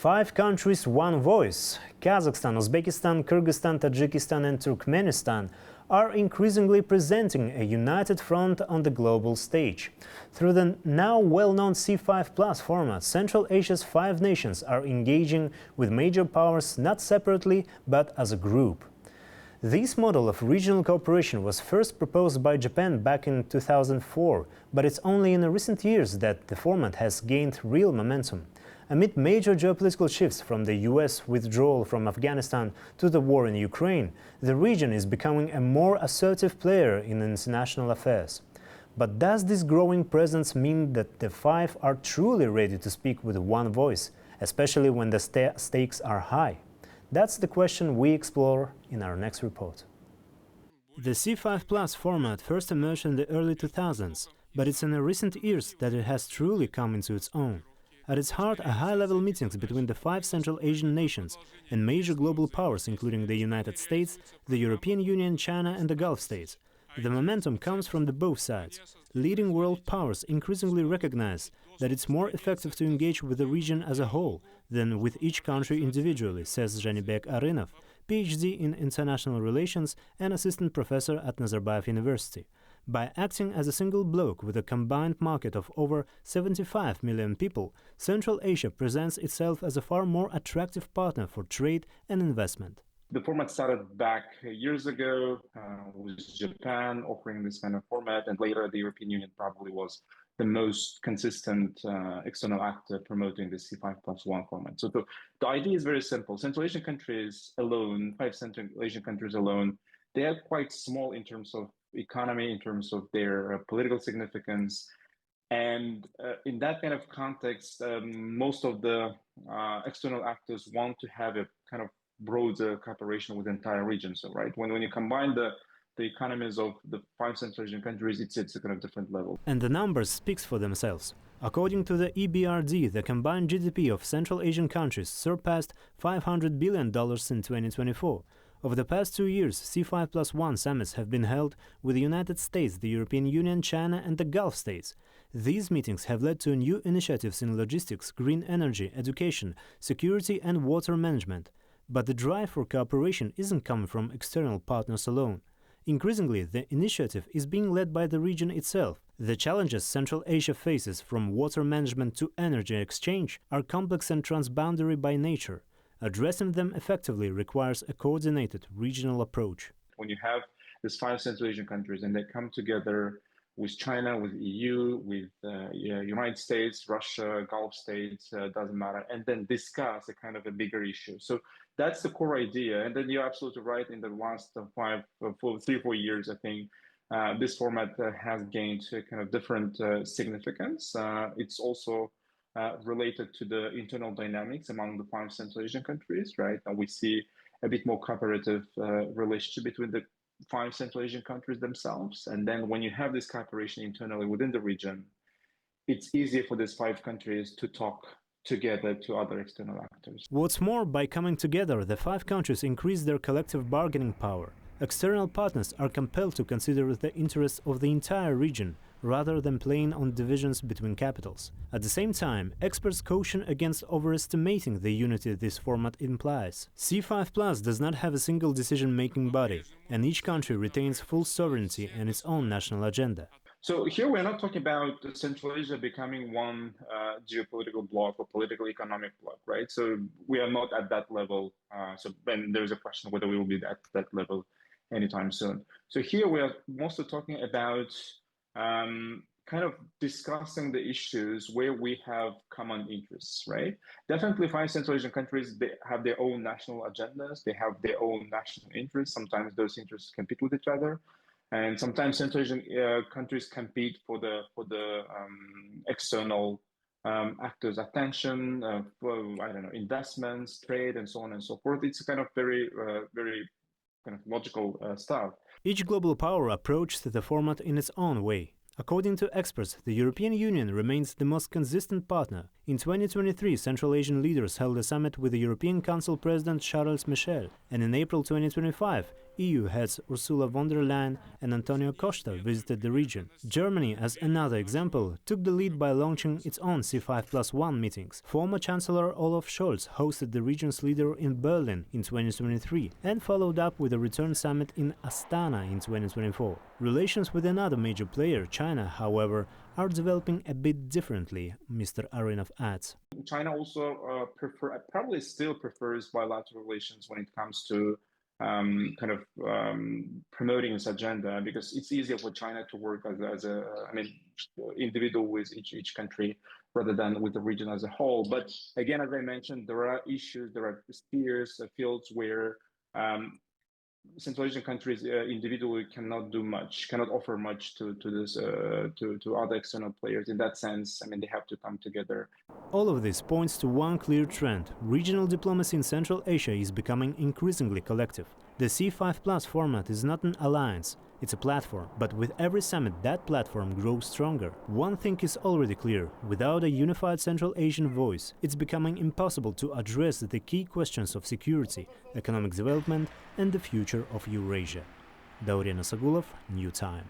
5 countries, one voice. Kazakhstan, Uzbekistan, Kyrgyzstan, Tajikistan and Turkmenistan are increasingly presenting a united front on the global stage. Through the now well-known C5+ format, Central Asia's 5 nations are engaging with major powers not separately but as a group. This model of regional cooperation was first proposed by Japan back in 2004, but it's only in recent years that the format has gained real momentum. Amid major geopolitical shifts from the US withdrawal from Afghanistan to the war in Ukraine, the region is becoming a more assertive player in international affairs. But does this growing presence mean that the 5 are truly ready to speak with one voice, especially when the stakes are high? That's the question we explore in our next report. The C5+ format first emerged in the early 2000s, but it's in the recent years that it has truly come into its own. At its heart are high-level meetings between the 5 Central Asian nations and major global powers, including the United States, the European Union, China and the Gulf states. The momentum comes from both sides. Leading world powers increasingly recognize that it's more effective to engage with the region as a whole than with each country individually, says Janibek Arınov, PhD in International Relations and assistant professor at Nazarbayev University. By acting as a single bloc with a combined market of over 75 million people, Central Asia presents itself as a far more attractive partner for trade and investment. The format started back years ago with Japan offering this kind of format, and later the European Union probably was the most consistent external actor promoting the C5+1 format. So the idea is very simple. Central Asian countries alone, 5 Central Asian countries alone, they are quite small in terms of economy, in terms of their political significance. And in that kind of context, most of the external actors want to have a kind of broader cooperation with the entire region. So, right, when you combine the economies of the 5 Central Asian countries, it's a kind of different level. And the numbers speaks for themselves. According to the EBRD, the combined GDP of Central Asian countries surpassed $500 billion in 2024. Over the past 2 years, C5+1 summits have been held with the United States, the European Union, China and the Gulf states. These meetings have led to new initiatives in logistics, green energy, education, security and water management. But the drive for cooperation isn't coming from external partners alone. Increasingly, the initiative is being led by the region itself. The challenges Central Asia faces, from water management to energy exchange, are complex and transboundary by nature. Addressing them effectively requires a coordinated regional approach. When you have these 5 Central Asian countries and they come together with China, with EU, with United States, Russia, Gulf states, doesn't matter, and then discuss a kind of a bigger issue. So that's the core idea. And then you're absolutely right. In the last 3-4 years, I think this format has gained a kind of different significance. It's also related to the internal dynamics among the 5 Central Asian countries, right? And we see a bit more cooperative relationship between the 5 Central Asian countries themselves. And then when you have this cooperation internally within the region, it's easier for these 5 countries to talk together to other external actors. What's more, by coming together, the 5 countries increase their collective bargaining power. External partners are compelled to consider the interests of the entire region, rather than playing on divisions between capitals. At the same time, experts caution against overestimating the unity this format implies. C5+ does not have a single decision-making body, and each country retains full sovereignty and its own national agenda. So here we're not talking about Central Asia becoming one geopolitical bloc or political economic bloc, right? So we are not at that level. So then there's a question whether we will be at that level anytime soon. So here we are mostly talking about kind of discussing the issues where we have common interests, right? Definitely 5 Central Asian countries, they have their own national agendas, they have their own national interests. Sometimes those interests compete with each other. And sometimes Central Asian countries compete for the external actors' attention, investments, trade, and so on and so forth. It's kind of very kind of logical stuff. Each global power approached the format in its own way. According to experts, the European Union remains the most consistent partner. In 2023, Central Asian leaders held a summit with the European Council President Charles Michel, and in April 2025, EU heads Ursula von der Leyen and Antonio Costa visited the region. Germany, as another example, took the lead by launching its own C5+1 meetings. Former Chancellor Olaf Scholz hosted the region's leader in Berlin in 2023 and followed up with a return summit in Astana in 2024. Relations with another major player, China, however, are developing a bit differently, Mr. Arinov adds. China also probably still prefers bilateral relations when it comes to promoting its agenda, because it's easier for China to work as a individual with each country rather than with the region as a whole. But again, as I mentioned, there are issues, there are spheres, fields where Central Asian countries individually cannot do much, cannot offer much to other external players. In that sense, they have to come together. All of this points to one clear trend. Regional diplomacy in Central Asia is becoming increasingly collective. The C5+ format is not an alliance, it's a platform, but with every summit that platform grows stronger. One thing is already clear: without a unified Central Asian voice, it's becoming impossible to address the key questions of security, economic development and the future of Eurasia. Daurian Asagulov, New Time.